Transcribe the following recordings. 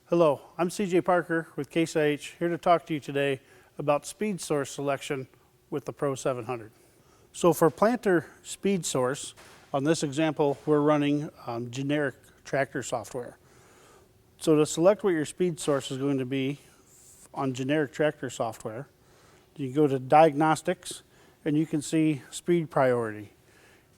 Hello, I'm CJ Parker with Case IH, here to talk to you today about speed source selection with the Pro 700. So for planter speed source, on this example, we're running generic tractor software. So to select what your speed source is going to be on generic tractor software, you go to Diagnostics and you can see speed priority.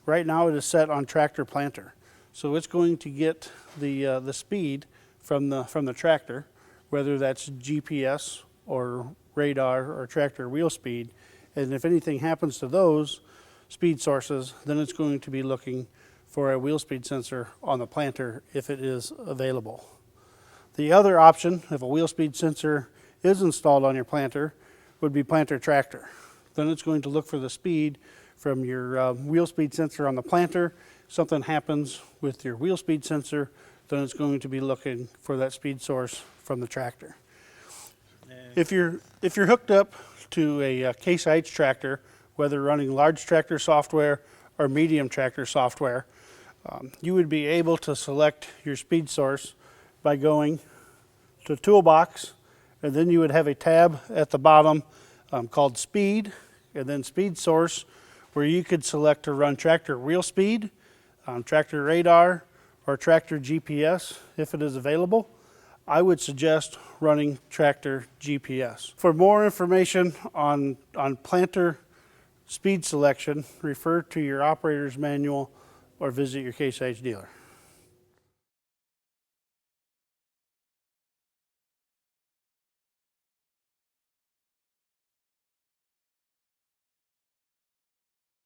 Right now it is set on tractor planter. So it's going to get the speed from the tractor, whether that's GPS or radar or tractor wheel speed. And if anything happens to those speed sources, then it's going to be looking for a wheel speed sensor on the planter if it is available. The other option, if a wheel speed sensor is installed on your planter, would be planter tractor. Then it's going to look for the speed from your wheel speed sensor on the planter. Something happens with your wheel speed sensor, then it's going to be looking for that speed source from the tractor. If you're hooked up to a Case IH tractor, whether running large tractor software or medium tractor software, you would be able to select your speed source by going to Toolbox, and then you would have a tab at the bottom called Speed, and then Speed Source, where you could select to run tractor wheel speed, tractor radar, or tractor GPS if it is available. I would suggest running tractor GPS. For more information on planter speed selection, refer to your operator's manual or visit your Case IH dealer.